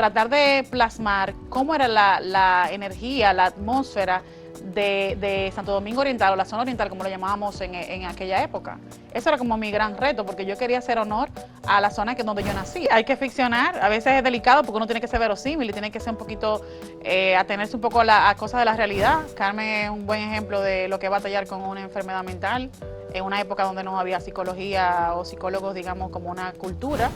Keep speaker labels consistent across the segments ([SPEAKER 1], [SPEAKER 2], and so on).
[SPEAKER 1] tratar de plasmar cómo era la energía, la atmósfera de Santo Domingo Oriental, o la zona oriental, como lo llamábamos en aquella época. Eso era como mi gran reto, porque yo quería hacer honor a la zona donde yo nací. Hay que ficcionar, a veces es delicado porque uno tiene que ser verosímil y tiene que ser un poquito, atenerse un poco a cosas de la realidad. Carmen es un buen ejemplo de lo que es batallar con una enfermedad mental, en una época donde no había psicología o psicólogos, digamos, como una cultura.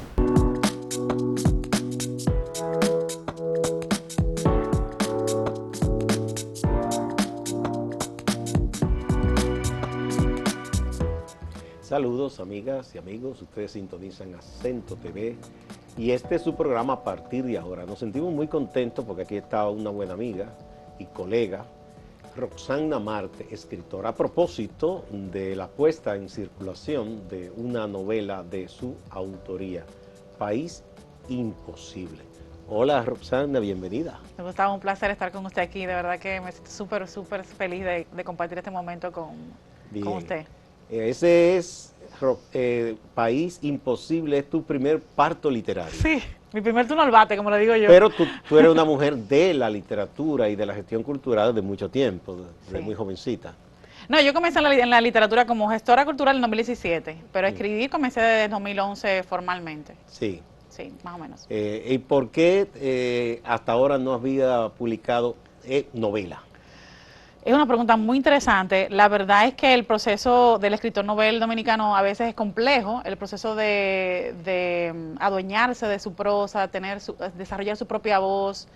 [SPEAKER 2] Saludos amigas y amigos, ustedes sintonizan Acento TV y este es su programa a partir de ahora. Nos sentimos muy contentos porque aquí está una buena amiga y colega, Roxana Marte, escritora, a propósito de la puesta en circulación de una novela de su autoría, País Imposible. Hola Roxana, bienvenida.
[SPEAKER 1] Me gustaba, un placer estar con usted aquí, de verdad que me siento súper feliz de compartir este momento con usted.
[SPEAKER 2] Ese es País Imposible, es tu primer parto literario.
[SPEAKER 1] Sí, mi primer turno al bate, como le digo yo.
[SPEAKER 2] Pero tú eres una mujer de la literatura y de la gestión cultural desde mucho tiempo, desde muy jovencita.
[SPEAKER 1] No, yo comencé en la literatura como gestora cultural en 2017, pero escribir comencé desde 2011 formalmente.
[SPEAKER 2] Sí.
[SPEAKER 1] Sí, más o menos.
[SPEAKER 2] ¿Y por qué hasta ahora no había publicado novela?
[SPEAKER 1] Es una pregunta muy interesante. La verdad es que el proceso del escritor novel dominicano a veces es complejo, el proceso de adueñarse de su prosa, desarrollar su propia voz,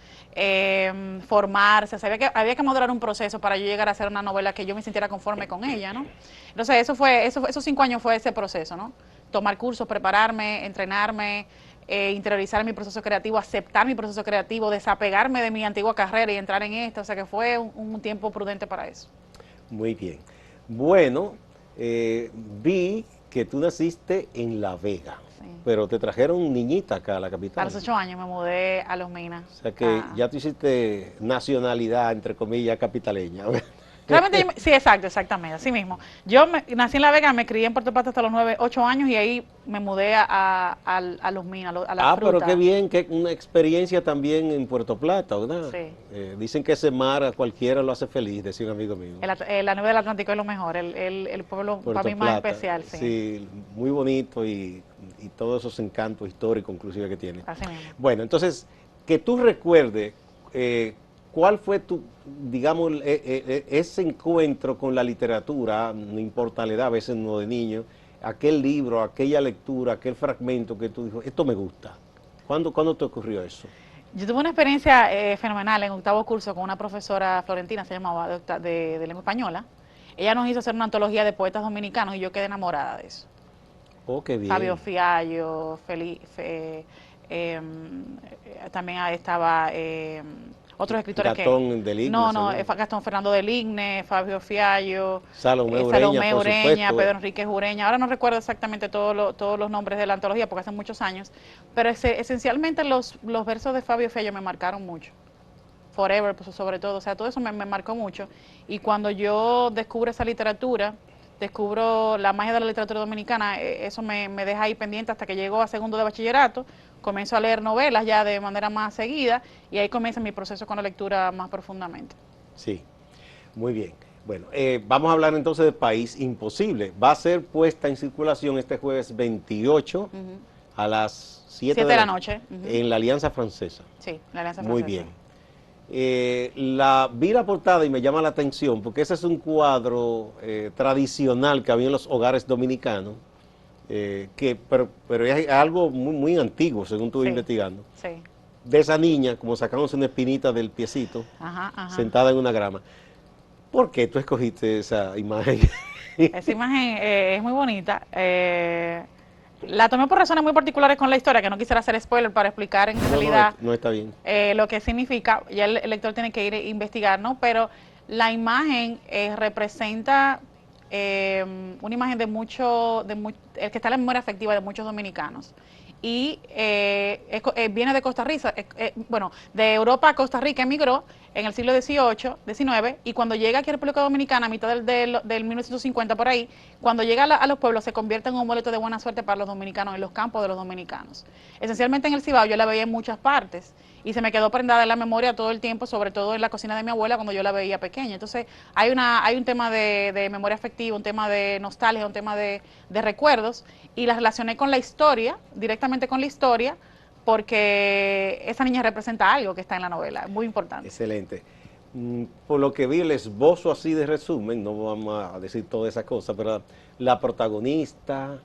[SPEAKER 1] formarse. O sea, había que moderar un proceso para yo llegar a hacer una novela que yo me sintiera conforme con ella, ¿no? Entonces, esos 5 años fue ese proceso, ¿no? Tomar cursos, prepararme, entrenarme, interiorizar mi proceso creativo, aceptar mi proceso creativo, desapegarme de mi antigua carrera y entrar en esta, o sea que fue un tiempo prudente para eso.
[SPEAKER 2] Muy bien. Bueno, vi que tú naciste en La Vega, sí, pero te trajeron niñita acá a la capital.
[SPEAKER 1] A los 8 años me mudé a Los Minas.
[SPEAKER 2] O sea que ya tú hiciste nacionalidad, entre comillas, capitaleña.
[SPEAKER 1] Realmente, sí, exactamente, así mismo. Yo nací en La Vega, me crié en Puerto Plata hasta los 8 años y ahí me mudé a Los Minas, a la fruta.
[SPEAKER 2] Pero qué bien, que una experiencia también en Puerto Plata, ¿verdad?
[SPEAKER 1] Sí.
[SPEAKER 2] Dicen que ese mar a cualquiera lo hace feliz, decía un amigo mío.
[SPEAKER 1] La nube del Atlántico es lo mejor, el pueblo
[SPEAKER 2] Puerto
[SPEAKER 1] para mí
[SPEAKER 2] Plata,
[SPEAKER 1] más especial. Sí,
[SPEAKER 2] sí, muy bonito y todos esos encantos históricos inclusive que tiene.
[SPEAKER 1] Así mismo.
[SPEAKER 2] Bueno, entonces, que tú recuerdes cuál fue tu, digamos, ese encuentro con la literatura, no importa la edad, a veces no de niño, aquel libro, aquella lectura, aquel fragmento que tú dijo, esto me gusta. ¿Cuándo te ocurrió eso?
[SPEAKER 1] Yo tuve una experiencia fenomenal en 8º curso con una profesora florentina, se llamaba, de lengua española. Ella nos hizo hacer una antología de poetas dominicanos y yo quedé enamorada de eso.
[SPEAKER 2] Oh, qué bien.
[SPEAKER 1] Fabio Fiallo, también estaba otros escritores
[SPEAKER 2] Gastón del Igne.
[SPEAKER 1] No, Gastón Fernando del Igne, Fabio Fiallo,
[SPEAKER 2] Salomé
[SPEAKER 1] Ureña, Pedro Enrique Ureña. Ahora no recuerdo exactamente todos los nombres de la antología porque hace muchos años, pero esencialmente los versos de Fabio Fiallo me marcaron mucho. Forever, pues, sobre todo, o sea, todo eso me marcó mucho. Y cuando yo descubro esa literatura, descubro la magia de la literatura dominicana, eso me deja ahí pendiente hasta que llego a 2º de bachillerato, comienzo a leer novelas ya de manera más seguida y ahí comienza mi proceso con la lectura más profundamente.
[SPEAKER 2] Sí, muy bien. Bueno, vamos a hablar entonces de País Imposible. Va a ser puesta en circulación este jueves 28 a las 7 de la noche en la Alianza Francesa.
[SPEAKER 1] Sí, la Alianza Francesa.
[SPEAKER 2] Muy bien. Vi la portada y me llama la atención porque ese es un cuadro tradicional que había en los hogares dominicanos, pero es algo muy antiguo, según estuve investigando.
[SPEAKER 1] Sí.
[SPEAKER 2] De esa niña, como sacándose una espinita del piecito, sentada en una grama. ¿Por qué tú escogiste esa imagen?
[SPEAKER 1] Esa imagen es muy bonita. La tomé por razones muy particulares con la historia, que no quisiera hacer spoiler para explicar en realidad
[SPEAKER 2] no está bien.
[SPEAKER 1] Lo que significa. Ya el lector tiene que ir a investigar, ¿no? Pero la imagen representa una imagen el que está en la memoria afectiva de muchos dominicanos. Y viene de Costa Rica, bueno, de Europa a Costa Rica emigró en el siglo XVIII, XIX, y cuando llega aquí a República Dominicana, a mitad del 1950 por ahí, cuando llega a los pueblos se convierte en un amuleto de buena suerte para los dominicanos, en los campos de los dominicanos. Esencialmente en el Cibao yo la veía en muchas partes, y se me quedó prendada en la memoria todo el tiempo, sobre todo en la cocina de mi abuela cuando yo la veía pequeña. Entonces hay un tema de memoria afectiva, un tema de nostalgia, un tema de recuerdos, y la relacioné con la historia, directamente con la historia, porque esa niña representa algo que está en la novela, muy importante.
[SPEAKER 2] Excelente. Por lo que vi, el esbozo así de resumen, no vamos a decir todas esas cosas, pero la protagonista,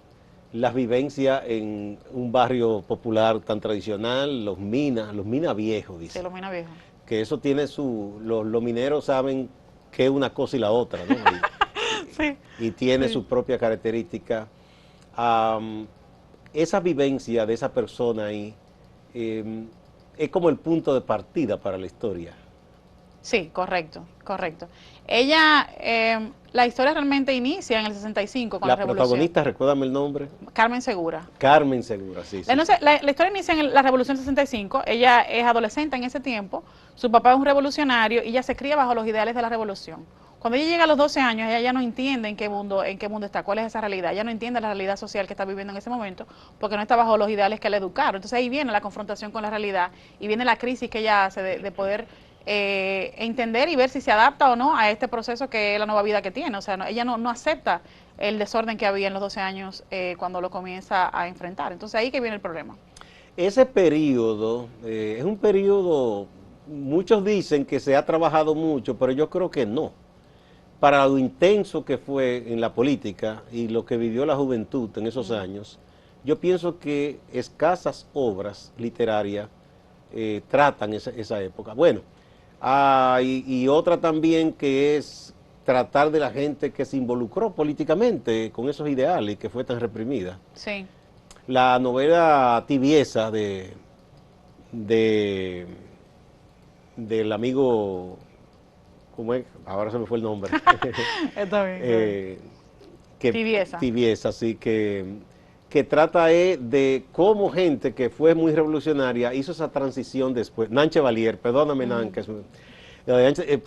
[SPEAKER 2] las vivencias en un barrio popular tan tradicional, los minas viejos, dice.
[SPEAKER 1] Sí, los mina viejo.
[SPEAKER 2] Que eso tiene los mineros saben que es una cosa y la otra, ¿no?
[SPEAKER 1] Sí.
[SPEAKER 2] Y tiene
[SPEAKER 1] Sí.
[SPEAKER 2] su propia característica. Esa vivencia de esa persona ahí es como el punto de partida para la historia.
[SPEAKER 1] Sí, correcto, correcto. Ella, la historia realmente inicia en el 65 con la revolución.
[SPEAKER 2] Protagonista, recuérdame el nombre.
[SPEAKER 1] Carmen Segura.
[SPEAKER 2] Carmen Segura, sí.
[SPEAKER 1] Entonces, la historia inicia en la revolución 65, ella es adolescente en ese tiempo, su papá es un revolucionario y ella se cría bajo los ideales de la revolución. Cuando ella llega a los 12 años, ella ya no entiende en qué mundo está, cuál es esa realidad, ella no entiende la realidad social que está viviendo en ese momento, porque no está bajo los ideales que la educaron. Entonces ahí viene la confrontación con la realidad y viene la crisis que ella hace de poder entender y ver si se adapta o no a este proceso que es la nueva vida que tiene. O sea, ella no acepta el desorden que había en los 12 años cuando lo comienza a enfrentar. Entonces ahí que viene el problema.
[SPEAKER 2] Ese periodo es un periodo, muchos dicen que se ha trabajado mucho, pero yo creo que no. Para lo intenso que fue en la política y lo que vivió la juventud en esos años, yo pienso que escasas obras literarias tratan esa época. Bueno, y otra también que es tratar de la gente que se involucró políticamente con esos ideales y que fue tan reprimida.
[SPEAKER 1] Sí.
[SPEAKER 2] La novela Tibieza del amigo, ¿cómo es? Ahora se me fue el nombre.
[SPEAKER 1] Está bien. Tibieza.
[SPEAKER 2] Tibieza, sí, que trata de cómo gente que fue muy revolucionaria hizo esa transición después. Nanche Valier, perdóname, Nan, que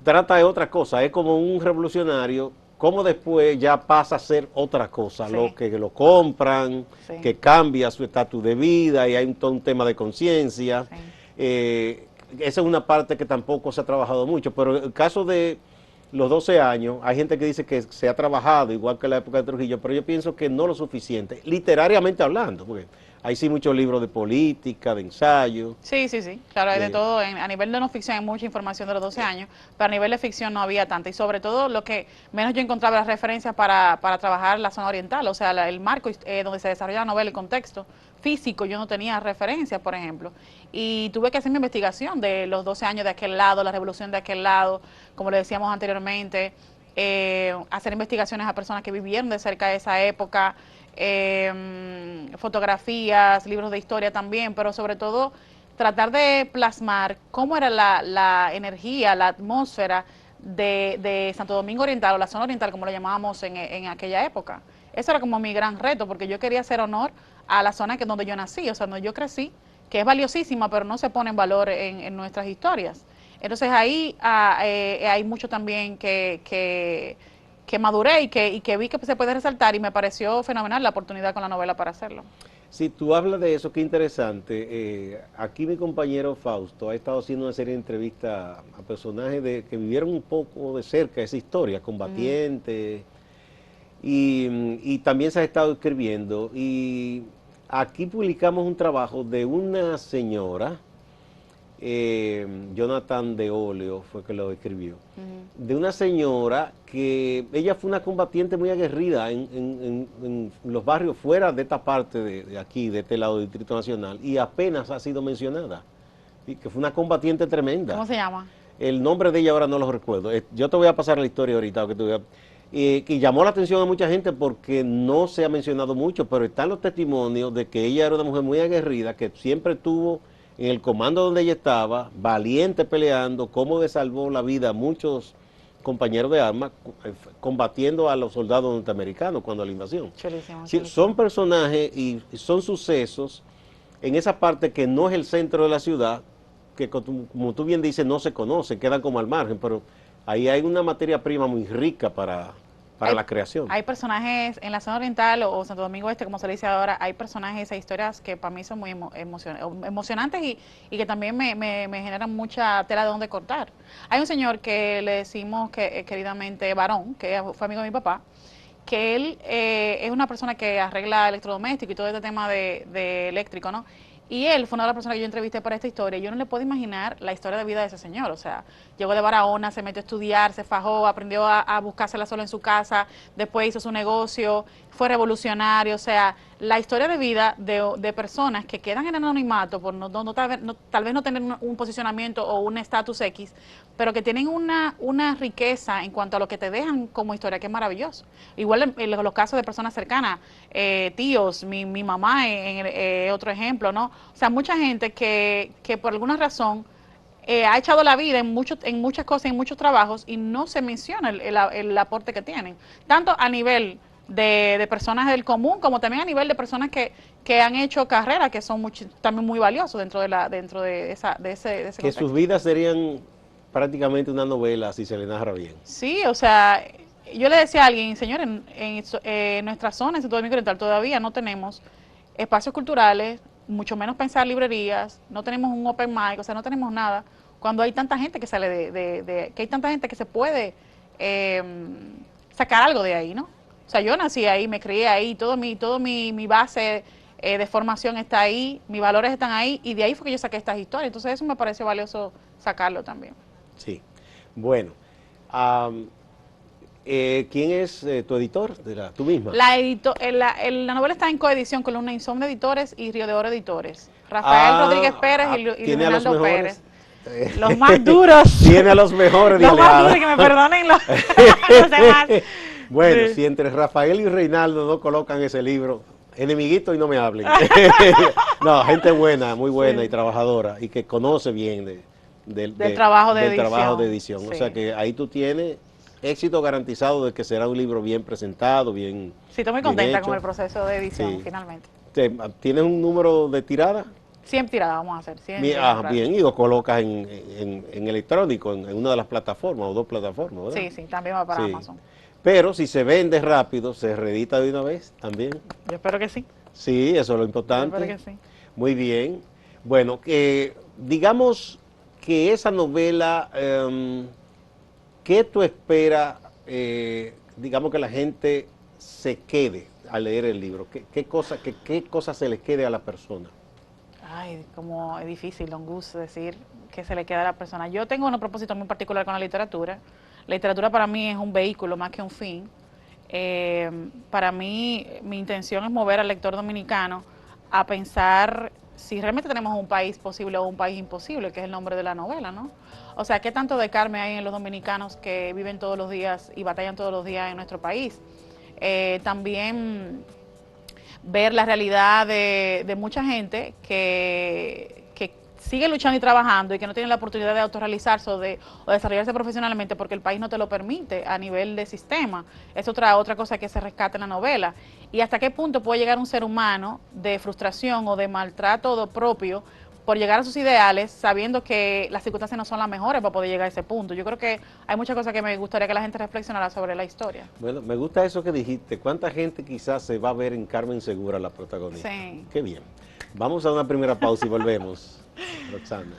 [SPEAKER 2] trata de otra cosa, es como un revolucionario, como después ya pasa a ser otra cosa,
[SPEAKER 1] Sí.
[SPEAKER 2] lo que lo compran,
[SPEAKER 1] Sí.
[SPEAKER 2] que cambia su estatus de vida y hay todo un tema de conciencia.
[SPEAKER 1] Sí.
[SPEAKER 2] Esa es una parte que tampoco se ha trabajado mucho, pero el caso de los 12 años, hay gente que dice que se ha trabajado igual que en la época de Trujillo, pero yo pienso que no lo suficiente, literariamente hablando, porque hay sí muchos libros de política, de ensayo.
[SPEAKER 1] Sí, sí, sí, claro, hay de todo. A nivel de no ficción hay mucha información de los 12 años, pero a nivel de ficción no había tanta. Y sobre todo lo que menos yo encontraba las referencias para trabajar la zona oriental, o sea, el marco donde se desarrolla la novela, el contexto físico, yo no tenía referencias, por ejemplo. Y tuve que hacer mi investigación de los 12 años de aquel lado, la revolución de aquel lado, como le decíamos anteriormente, hacer investigaciones a personas que vivieron de cerca de esa época, fotografías, libros de historia también, pero sobre todo tratar de plasmar cómo era la energía, la atmósfera de Santo Domingo Oriental o la zona oriental, como lo llamábamos en aquella época. Eso era como mi gran reto, porque yo quería hacer honor a la zona donde yo nací, o sea, donde yo crecí, que es valiosísima, pero no se pone en valor en nuestras historias. Entonces ahí hay mucho también que maduré y que vi que se puede resaltar y me pareció fenomenal la oportunidad con la novela para hacerlo.
[SPEAKER 2] Si tú hablas de eso, qué interesante. Aquí mi compañero Fausto ha estado haciendo una serie de entrevistas a personajes que vivieron un poco de cerca esa historia, combatientes, y también se ha estado escribiendo. Y aquí publicamos un trabajo de una señora, Jonathan de Oleo fue que lo escribió, de una señora que ella fue una combatiente muy aguerrida en los barrios fuera de esta parte de aquí, de este lado del Distrito Nacional, y apenas ha sido mencionada, ¿sí? Que fue una combatiente tremenda.
[SPEAKER 1] ¿Cómo se llama?
[SPEAKER 2] El nombre de ella ahora no lo recuerdo. Yo te voy a pasar la historia ahorita, que llamó la atención a mucha gente porque no se ha mencionado mucho, pero están los testimonios de que ella era una mujer muy aguerrida, que siempre tuvo en el comando donde ella estaba, valiente peleando, cómo le salvó la vida a muchos compañeros de armas, combatiendo a los soldados norteamericanos cuando la invasión.
[SPEAKER 1] Chulísimo,
[SPEAKER 2] Sí, son personajes y son sucesos en esa parte que no es el centro de la ciudad, que como tú bien dices, no se conoce, quedan como al margen, pero ahí hay una materia prima muy rica para para la creación.
[SPEAKER 1] Hay personajes en la zona oriental o Santo Domingo Este, como se le dice ahora, hay personajes e historias que para mí son muy emocionantes y que también me generan mucha tela de donde cortar. Hay un señor que le decimos que queridamente Varón, que fue amigo de mi papá, que él es una persona que arregla electrodomésticos y todo este tema de eléctrico, ¿no? Y él fue una de las personas que yo entrevisté para esta historia. Yo no le puedo imaginar la historia de vida de ese señor. O sea, llegó de Barahona, se metió a estudiar, se fajó, aprendió a buscársela solo en su casa, después hizo su negocio, fue revolucionario. O sea, la historia de vida de personas que quedan en anonimato por tal vez no tener un posicionamiento o un estatus X, pero que tienen una riqueza en cuanto a lo que te dejan como historia, que es maravilloso. Igual en los casos de personas cercanas, tíos, mi mamá en otro ejemplo, ¿no? O sea, mucha gente que por alguna razón ha echado la vida en muchas cosas, en muchos trabajos, y no se menciona el aporte que tienen, tanto a nivel de personas del común, como también a nivel de personas que han hecho carreras que son también muy valiosos dentro de ese
[SPEAKER 2] Que
[SPEAKER 1] contexto.
[SPEAKER 2] sus vidas serían prácticamente una novela si se le narra bien.
[SPEAKER 1] Sí, o sea, yo le decía a alguien, señores, en nuestra zona, en Santo Domingo Oriental, todavía no tenemos espacios culturales, mucho menos pensar librerías, no tenemos un open mic, o sea, no tenemos nada, cuando hay tanta gente que sale que hay tanta gente que se puede sacar algo de ahí, ¿no? O sea, yo nací ahí, me crié ahí, todo mi base de formación está ahí, mis valores están ahí, y de ahí fue que yo saqué estas historias, entonces eso me pareció valioso sacarlo también.
[SPEAKER 2] Sí. Bueno, ¿quién es tu editor? ¿Tú misma?
[SPEAKER 1] La novela está en coedición con Luna Insomne Editores y Río de Oro Editores. Rafael Rodríguez Pérez y Luis Fernando Pérez. Los más duros.
[SPEAKER 2] Tiene a los mejores.
[SPEAKER 1] Los más duros, que me perdonen los demás.
[SPEAKER 2] Bueno,
[SPEAKER 1] Sí.
[SPEAKER 2] si entre Rafael y Reinaldo no colocan ese libro, enemiguito y no me hablen. No, gente buena, muy buena y trabajadora y que conoce bien del
[SPEAKER 1] trabajo de
[SPEAKER 2] edición.
[SPEAKER 1] Sí.
[SPEAKER 2] O sea que ahí tú tienes éxito garantizado de que será un libro bien presentado, bien.
[SPEAKER 1] Sí, estoy muy
[SPEAKER 2] bien
[SPEAKER 1] contenta
[SPEAKER 2] hecho.
[SPEAKER 1] con el proceso de edición,
[SPEAKER 2] Sí.
[SPEAKER 1] finalmente.
[SPEAKER 2] ¿Tienes un número de tirada?
[SPEAKER 1] 100 tiradas vamos a hacer. 100
[SPEAKER 2] Bien, y lo colocas en electrónico, en una de las plataformas o dos plataformas, ¿verdad?
[SPEAKER 1] Sí, también va para
[SPEAKER 2] Sí.
[SPEAKER 1] Amazon.
[SPEAKER 2] Pero si se vende rápido, se reedita de una vez también.
[SPEAKER 1] Yo espero que sí.
[SPEAKER 2] Sí, eso es lo
[SPEAKER 1] Yo
[SPEAKER 2] importante.
[SPEAKER 1] espero que sí.
[SPEAKER 2] Muy bien. Bueno, digamos que esa novela, ¿qué tú esperas, digamos que la gente se quede al leer el libro? ¿Qué cosa se le quede a la persona?
[SPEAKER 1] Ay, como es difícil, don Gus, decir que se le queda a la persona. Yo tengo un propósito muy particular con la literatura. La literatura para mí es un vehículo más que un fin. Para mí, mi intención es mover al lector dominicano a pensar si realmente tenemos un país posible o un país imposible, que es el nombre de la novela, ¿no? O sea, ¿qué tanto de carne hay en los dominicanos que viven todos los días y batallan todos los días en nuestro país? También ver la realidad de mucha gente que sigue luchando y trabajando y que no tiene la oportunidad de autorrealizarse o desarrollarse profesionalmente porque el país no te lo permite a nivel de sistema. Es otra cosa que se rescata en la novela. Y hasta qué punto puede llegar un ser humano de frustración o de maltrato propio por llegar a sus ideales, sabiendo que las circunstancias no son las mejores para poder llegar a ese punto. Yo creo que hay muchas cosas que me gustaría que la gente reflexionara sobre la historia.
[SPEAKER 2] Bueno, me gusta eso que dijiste. ¿Cuánta gente quizás se va a ver en Carmen Segura, la protagonista?
[SPEAKER 1] Sí.
[SPEAKER 2] Qué bien. Vamos a una primera pausa y volvemos. Roxana.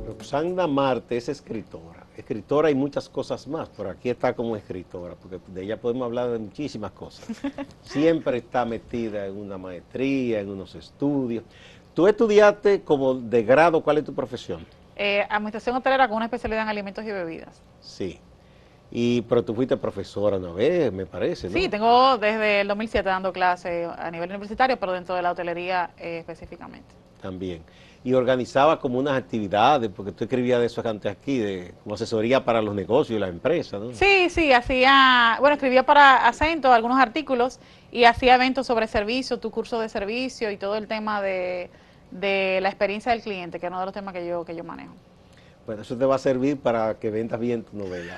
[SPEAKER 2] Roxana Marte es escritora y muchas cosas más, pero aquí está como escritora, porque de ella podemos hablar de muchísimas cosas. Siempre está metida en una maestría, en unos estudios. Tú estudiaste como de grado, ¿cuál es tu profesión?
[SPEAKER 1] Administración hotelera con una especialidad en alimentos y bebidas.
[SPEAKER 2] Sí. Pero tú fuiste profesora una vez, me parece, ¿no?
[SPEAKER 1] Sí, tengo desde el 2007 dando clases a nivel universitario, pero dentro de la hotelería específicamente.
[SPEAKER 2] También. Y organizaba como unas actividades, porque tú escribías de eso antes aquí, como asesoría para los negocios y las empresas, ¿no?
[SPEAKER 1] Sí, escribía para Acento algunos artículos y hacía eventos sobre servicio, tu curso de servicio y todo el tema de la experiencia del cliente, que es uno de los temas que yo manejo.
[SPEAKER 2] Bueno, eso te va a servir para que vendas bien tu novela.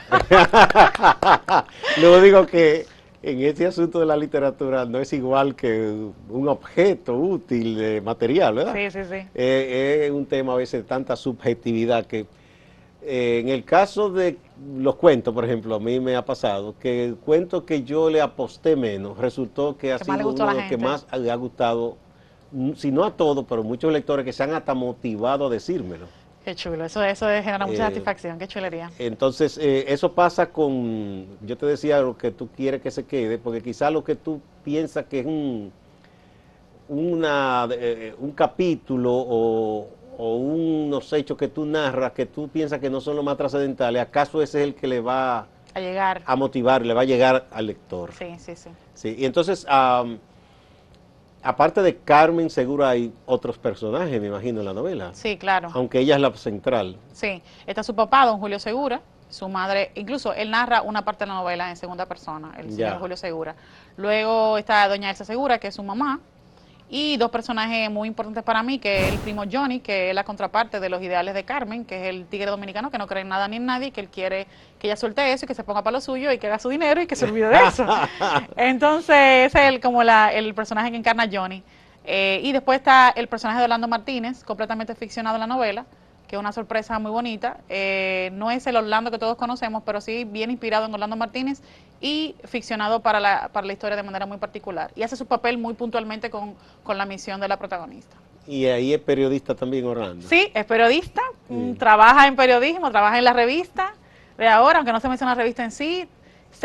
[SPEAKER 2] Luego digo que en este asunto de la literatura no es igual que un objeto útil, material, ¿verdad?
[SPEAKER 1] Sí, sí, sí.
[SPEAKER 2] Es un tema a veces de tanta subjetividad que en el caso de los cuentos, por ejemplo, a mí me ha pasado que el cuento que yo le aposté menos resultó que ha
[SPEAKER 1] Que más le
[SPEAKER 2] sido
[SPEAKER 1] gustó a
[SPEAKER 2] uno
[SPEAKER 1] la
[SPEAKER 2] de los que
[SPEAKER 1] gente.
[SPEAKER 2] más le ha gustado, si no a todos, pero muchos lectores que se han hasta motivado a decírmelo.
[SPEAKER 1] Qué chulo, eso genera mucha
[SPEAKER 2] Eh,
[SPEAKER 1] satisfacción, qué chulería.
[SPEAKER 2] entonces, eso pasa con, yo te decía lo que tú quieres que se quede, porque quizá lo que tú piensas que es un capítulo o unos hechos que tú narras, que tú piensas que no son los más trascendentales, ¿acaso ese es el que le va
[SPEAKER 1] A llegar.
[SPEAKER 2] a motivar, le va a llegar al lector?
[SPEAKER 1] Sí, sí, sí.
[SPEAKER 2] Sí, y entonces, aparte de Carmen, seguro hay otros personajes, me imagino, en la novela,
[SPEAKER 1] Sí, claro.
[SPEAKER 2] aunque ella es la central.
[SPEAKER 1] Sí. Está su papá, don Julio Segura, su madre, incluso él narra una parte de la novela en segunda persona, el señor
[SPEAKER 2] Ya.
[SPEAKER 1] Julio Segura. Luego está doña Elsa Segura, que es su mamá, y dos personajes muy importantes para mí, que es el primo Johnny, que es la contraparte de los ideales de Carmen, que es el tigre dominicano que no cree en nada ni en nadie, que él quiere que ella suelte eso y que se ponga para lo suyo y que haga su dinero y que se olvide de eso. Entonces, ese es como el personaje que encarna Johnny. Y después está el personaje de Orlando Martínez, completamente ficcionado en la novela, que es una sorpresa muy bonita. No es el Orlando que todos conocemos, pero sí bien inspirado en Orlando Martínez y ficcionado para la historia de manera muy particular. Y hace su papel muy puntualmente con la misión de la protagonista.
[SPEAKER 2] Y ahí es periodista también, Orlando.
[SPEAKER 1] Sí, es periodista,
[SPEAKER 2] Sí.
[SPEAKER 1] trabaja en periodismo, trabaja en la revista de ahora, aunque no se menciona la revista en sí.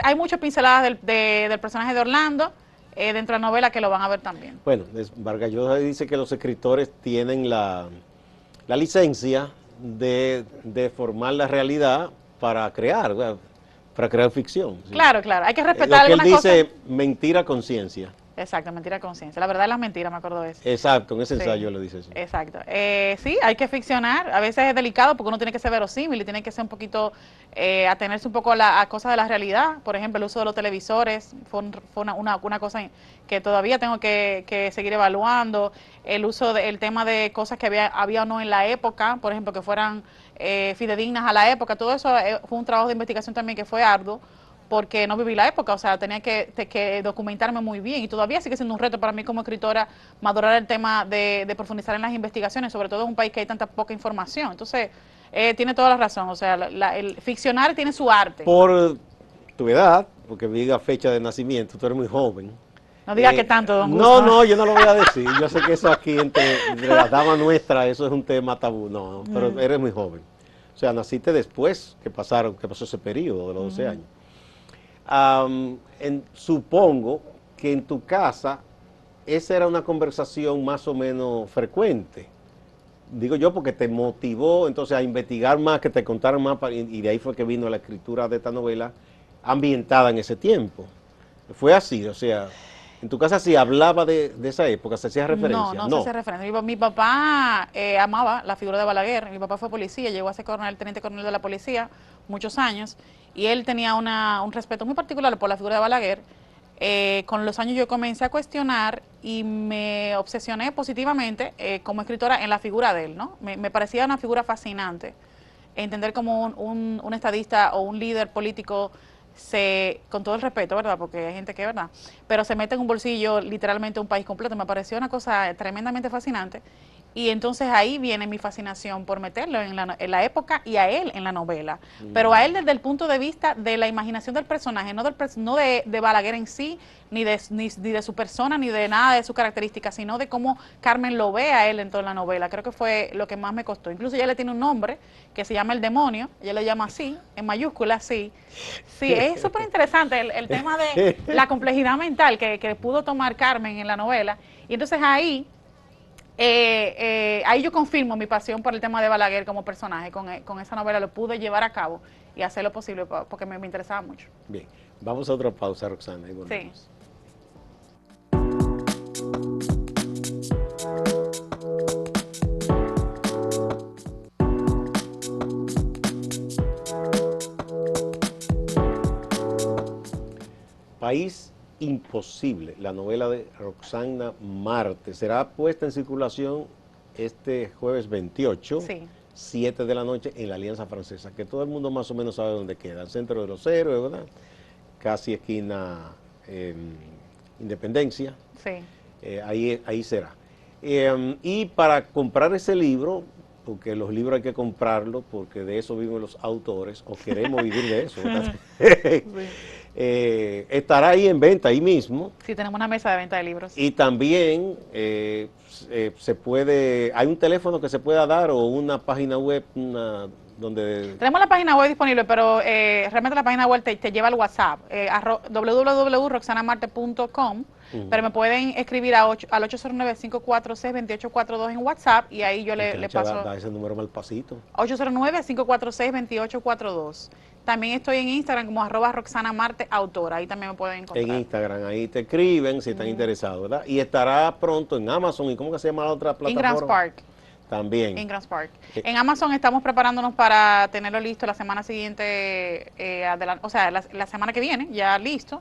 [SPEAKER 1] Hay muchas pinceladas del personaje de Orlando dentro de la novela que lo van a ver también.
[SPEAKER 2] Bueno, Vargas Llosa dice que los escritores tienen la licencia de formar la realidad para crear, ¿verdad? Para crear ficción. ¿Sí?
[SPEAKER 1] Claro, claro, hay que respetar
[SPEAKER 2] Lo que él
[SPEAKER 1] algunas cosas.
[SPEAKER 2] dice, mentira a conciencia.
[SPEAKER 1] Exacto, mentira de conciencia. La verdad es las mentiras, me acuerdo de eso.
[SPEAKER 2] Exacto, en ese
[SPEAKER 1] Sí,
[SPEAKER 2] ensayo lo dice eso.
[SPEAKER 1] exacto. Sí, hay que ficcionar. A veces es delicado porque uno tiene que ser verosímil y tiene que ser un poquito, atenerse un poco a cosas de la realidad. Por ejemplo, el uso de los televisores fue una cosa que todavía tengo que seguir evaluando. El uso el tema de cosas que había o no en la época, por ejemplo, que fueran fidedignas a la época. Todo eso fue un trabajo de investigación también que fue arduo porque no viví la época, o sea, tenía que documentarme muy bien y todavía sigue siendo un reto para mí como escritora madurar el tema de profundizar en las investigaciones, sobre todo en un país que hay tanta poca información. Entonces, tiene toda la razón, o sea, el ficcionar tiene su arte.
[SPEAKER 2] Por tu edad, porque diga fecha de nacimiento, tú eres muy joven.
[SPEAKER 1] No diga que tanto, don
[SPEAKER 2] No,
[SPEAKER 1] Gusto.
[SPEAKER 2] no, yo no lo voy a decir. Yo sé que eso aquí entre las damas nuestras, eso es un tema tabú. No, pero eres muy joven. O sea, naciste después que pasó ese periodo de los 12 años. Supongo que en tu casa esa era una conversación más o menos frecuente. Digo yo porque te motivó entonces a investigar más, que te contaran más, y de ahí fue que vino la escritura de esta novela ambientada en ese tiempo. Fue así, o sea, en tu casa sí hablaba de esa época, se hacía referencia.
[SPEAKER 1] No se hace referencia. Mi papá amaba la figura de Balaguer. Mi papá fue policía, llegó a ser teniente coronel de la policía muchos años y él tenía un respeto muy particular por la figura de Balaguer. Con los años yo comencé a cuestionar y me obsesioné positivamente como escritora en la figura de él, ¿no? Me parecía una figura fascinante. Entender como un estadista o un líder político con todo el respeto, ¿verdad? Porque hay gente que, ¿verdad? Pero se mete en un bolsillo literalmente un país completo. Me pareció una cosa tremendamente fascinante. Y entonces ahí viene mi fascinación por meterlo en la época y a él en la novela. Pero a él desde el punto de vista de la imaginación del personaje, no de Balaguer en sí, ni de su persona, ni de nada de sus características, sino de cómo Carmen lo ve a él en toda la novela. Creo que fue lo que más me costó. Incluso ella le tiene un nombre que se llama El Demonio, ella lo llama así, en mayúsculas, sí. Sí, es súper interesante el tema de la complejidad mental que pudo tomar Carmen en la novela. Y entonces ahí yo confirmo mi pasión por el tema de Balaguer como personaje. Con esa novela lo pude llevar a cabo y hacer lo posible porque me interesaba mucho.
[SPEAKER 2] Bien, vamos a otra pausa, Roxana, y volvemos.
[SPEAKER 1] Sí.
[SPEAKER 2] País Imposible, la novela de Roxana Marte, será puesta en circulación este jueves 28,
[SPEAKER 1] Sí.
[SPEAKER 2] 7 de la noche, en la Alianza Francesa, que todo el mundo más o menos sabe dónde queda, el Centro de los Héroes, ¿verdad? Casi esquina Independencia.
[SPEAKER 1] Sí.
[SPEAKER 2] Ahí será. Y para comprar ese libro, porque los libros hay que comprarlos, porque de eso viven los autores, o queremos vivir de eso, ¿verdad?
[SPEAKER 1] Sí.
[SPEAKER 2] Estará ahí en venta, ahí mismo.
[SPEAKER 1] Sí, tenemos una mesa de venta de libros.
[SPEAKER 2] Y también se puede, hay un teléfono que se pueda dar o una página web donde...
[SPEAKER 1] Tenemos la página web disponible, pero realmente la página web te lleva al WhatsApp, www.roxanamarte.com, pero me pueden escribir al 809-546-2842 en WhatsApp y ahí yo le paso...
[SPEAKER 2] Da ese número mal pasito.
[SPEAKER 1] 809-546-2842. También estoy en Instagram como @RoxanaMarteAutora, ahí también me pueden encontrar.
[SPEAKER 2] En Instagram, ahí te escriben si están interesados, ¿verdad? Y estará pronto en Amazon, ¿y cómo que se llama la otra plataforma?
[SPEAKER 1] Ingrams Park.
[SPEAKER 2] También.
[SPEAKER 1] Ingrams Park. En Amazon estamos preparándonos para tenerlo listo la semana siguiente, o sea, la semana que viene, ya listo.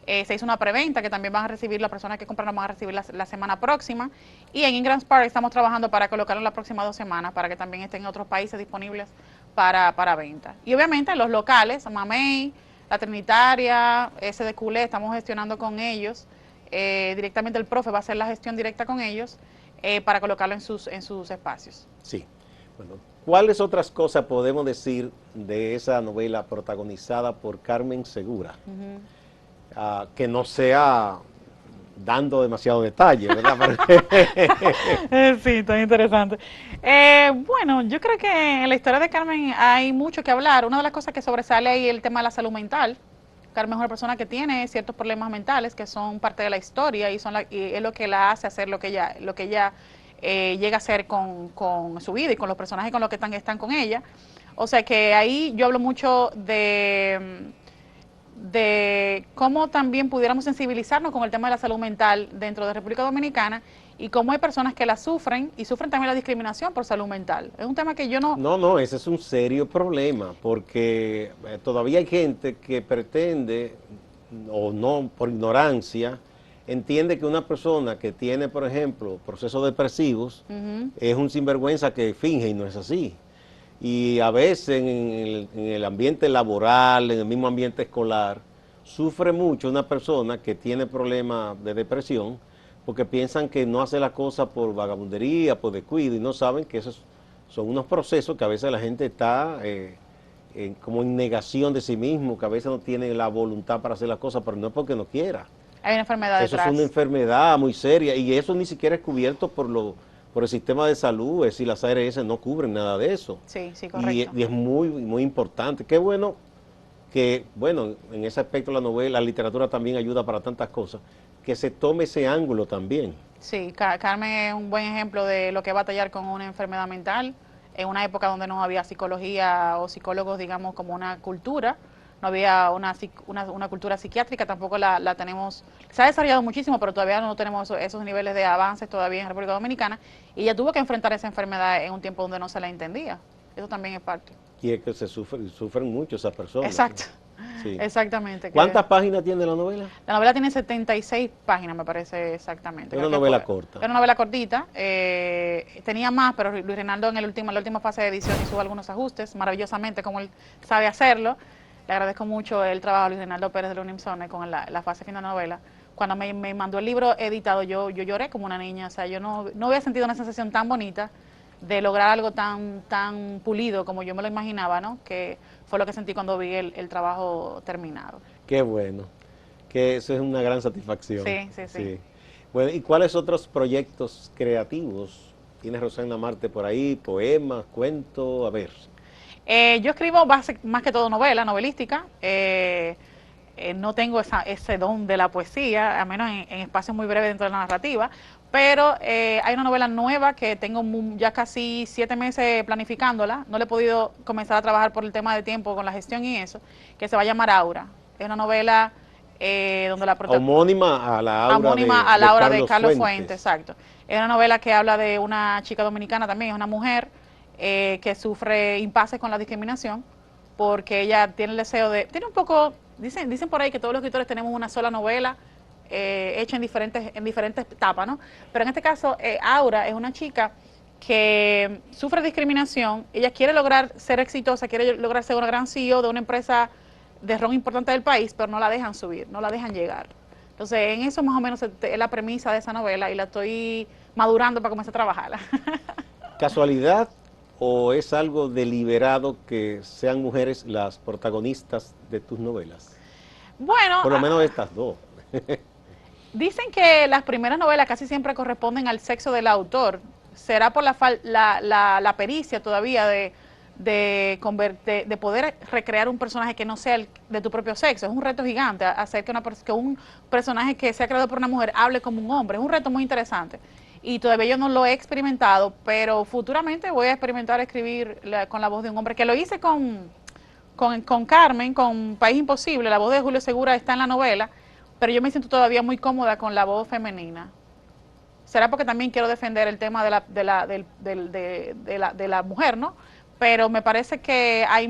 [SPEAKER 1] Se hizo una preventa que también van a recibir, las personas que compraron van a recibir la semana próxima. Y en Ingrams Park estamos trabajando para colocarlo en las próximas 2 semanas, para que también estén en otros países disponibles para venta. Y obviamente los locales, Mamey, La Trinitaria, SD Culé, estamos gestionando con ellos. Directamente el profe va a hacer la gestión directa con ellos para colocarlo en sus espacios.
[SPEAKER 2] Sí. Bueno, ¿cuáles otras cosas podemos decir de esa novela protagonizada por Carmen Segura? Que no sea dando demasiado detalle, ¿verdad?
[SPEAKER 1] Sí, está interesante. Bueno, yo creo que en la historia de Carmen hay mucho que hablar. Una de las cosas que sobresale ahí es el tema de la salud mental. Carmen es una persona que tiene ciertos problemas mentales que son parte de la historia y es lo que la hace hacer lo que ella llega a hacer con su vida y con los personajes con los que están con ella. O sea que ahí yo hablo mucho de cómo también pudiéramos sensibilizarnos con el tema de la salud mental dentro de República Dominicana y cómo hay personas que la sufren y sufren también la discriminación por salud mental. Es un tema que yo no...
[SPEAKER 2] No, ese es un serio problema porque todavía hay gente que pretende, o no, por ignorancia, entiende que una persona que tiene, por ejemplo, procesos depresivos es un sinvergüenza que finge y no es así. Y a veces en el ambiente laboral, en el mismo ambiente escolar, sufre mucho una persona que tiene problemas de depresión porque piensan que no hace la cosa por vagabundería, por descuido, y no saben que esos son unos procesos que a veces la gente está como en negación de sí mismo, que a veces no tiene la voluntad para hacer las cosas, pero no es porque no quiera.
[SPEAKER 1] Hay una enfermedad
[SPEAKER 2] Eso
[SPEAKER 1] detrás.
[SPEAKER 2] es una enfermedad muy seria y eso ni siquiera es cubierto por el sistema de salud, es decir, las ARS no cubren nada de eso.
[SPEAKER 1] Sí, correcto.
[SPEAKER 2] Y es muy importante. Qué bueno que, bueno, en ese aspecto la novela, la literatura también ayuda para tantas cosas, que se tome ese ángulo también.
[SPEAKER 1] Sí, Carmen es un buen ejemplo de lo que es batallar con una enfermedad mental en una época donde no había psicología o psicólogos, digamos, como una cultura. No había una cultura psiquiátrica, tampoco la tenemos, se ha desarrollado muchísimo, pero todavía no tenemos esos niveles de avances todavía en República Dominicana, y ella tuvo que enfrentar esa enfermedad en un tiempo donde no se la entendía. Eso también es parte.
[SPEAKER 2] Y es que sufren mucho esas personas.
[SPEAKER 1] Exacto.
[SPEAKER 2] Sí.
[SPEAKER 1] Exactamente.
[SPEAKER 2] ¿Cuántas páginas tiene la novela?
[SPEAKER 1] La novela tiene 76 páginas, me parece exactamente.
[SPEAKER 2] Es una novela corta.
[SPEAKER 1] Es una novela cortita. Tenía más, pero Luis Reinaldo en la última fase de edición hizo algunos ajustes, maravillosamente como él sabe hacerlo. Le agradezco mucho el trabajo de Luis Reinaldo Pérez de la Unimsone con la fase final de la novela. Cuando me mandó el libro editado, yo lloré como una niña. O sea, yo no había sentido una sensación tan bonita de lograr algo tan pulido como yo me lo imaginaba, ¿no? Que fue lo que sentí cuando vi el trabajo terminado.
[SPEAKER 2] Qué bueno, que eso es una gran satisfacción.
[SPEAKER 1] Sí.
[SPEAKER 2] Bueno, ¿y cuáles otros proyectos creativos tiene Roxana Marte por ahí? ¿Poemas, cuentos? A ver.
[SPEAKER 1] Yo escribo más que todo novelística. No tengo ese don de la poesía, a menos en espacios muy breves dentro de la narrativa, pero hay una novela nueva que tengo ya casi 7 meses planificándola. No le he podido comenzar a trabajar por el tema de tiempo con la gestión y eso, que se va a llamar Aura. Es una novela donde la
[SPEAKER 2] homónima a la Aura
[SPEAKER 1] de Carlos Fuentes, exacto. Es una novela que habla de una chica dominicana también, es una mujer que sufre impases con la discriminación porque ella tiene el deseo tiene un poco, dicen por ahí que todos los escritores tenemos una sola novela hecha en diferentes etapas, ¿no? Pero en este caso, Aura es una chica que sufre discriminación, ella quiere lograr ser exitosa, quiere lograr ser una gran CEO de una empresa de ron importante del país, pero no la dejan subir, no la dejan llegar. Entonces, en eso más o menos es la premisa de esa novela y la estoy madurando para comenzar a trabajarla.
[SPEAKER 2] ¿Casualidad o es algo deliberado que sean mujeres las protagonistas de tus novelas?
[SPEAKER 1] Bueno,
[SPEAKER 2] Por lo menos estas dos.
[SPEAKER 1] dicen que las primeras novelas casi siempre corresponden al sexo del autor. Será por la pericia todavía de poder recrear un personaje que no sea de tu propio sexo. Es un reto gigante hacer que un personaje que sea creado por una mujer hable como un hombre. Es un reto muy interesante. Y todavía yo no lo he experimentado, pero futuramente voy a experimentar escribir con la voz de un hombre, que lo hice con Carmen, con País Imposible. La voz de Julio Segura está en la novela, pero yo me siento todavía muy cómoda con la voz femenina. Será porque también quiero defender el tema de la mujer, ¿no? Pero me parece que hay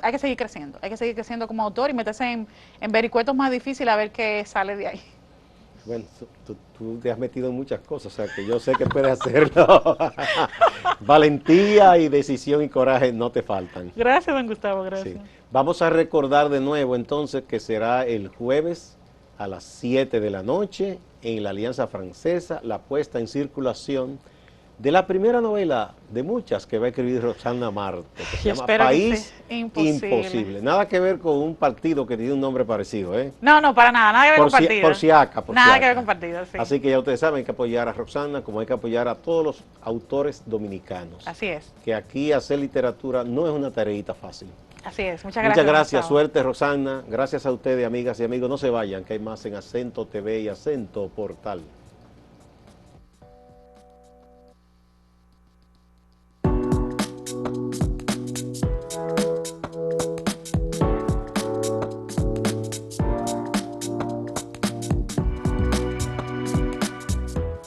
[SPEAKER 1] que seguir creciendo como autor y meterse en vericuetos más difíciles a ver qué sale de ahí.
[SPEAKER 2] Bueno, tú te has metido en muchas cosas, o sea que yo sé que puedes hacerlo. Valentía y decisión y coraje no te faltan.
[SPEAKER 1] Gracias, don Gustavo, gracias.
[SPEAKER 2] Sí. Vamos a recordar de nuevo entonces que será el jueves a las 7 de la noche en la Alianza Francesa, la puesta en circulación de la primera novela de muchas que va a escribir Roxana Marte, que se llama País Imposible. Nada que ver con un partido que tiene un nombre parecido, ¿eh?
[SPEAKER 1] No, no, para nada, nada que ver con partido.
[SPEAKER 2] Por si acá,
[SPEAKER 1] nada que ver con partido, sí.
[SPEAKER 2] Así que ya ustedes saben, hay que apoyar a Roxana, como hay que apoyar a todos los autores dominicanos.
[SPEAKER 1] Así es.
[SPEAKER 2] Que aquí hacer literatura no es una tareita fácil.
[SPEAKER 1] Así es, muchas gracias.
[SPEAKER 2] Muchas gracias, suerte Roxana, gracias a ustedes amigas y amigos, no se vayan, que hay más en Acento TV y Acento Portal.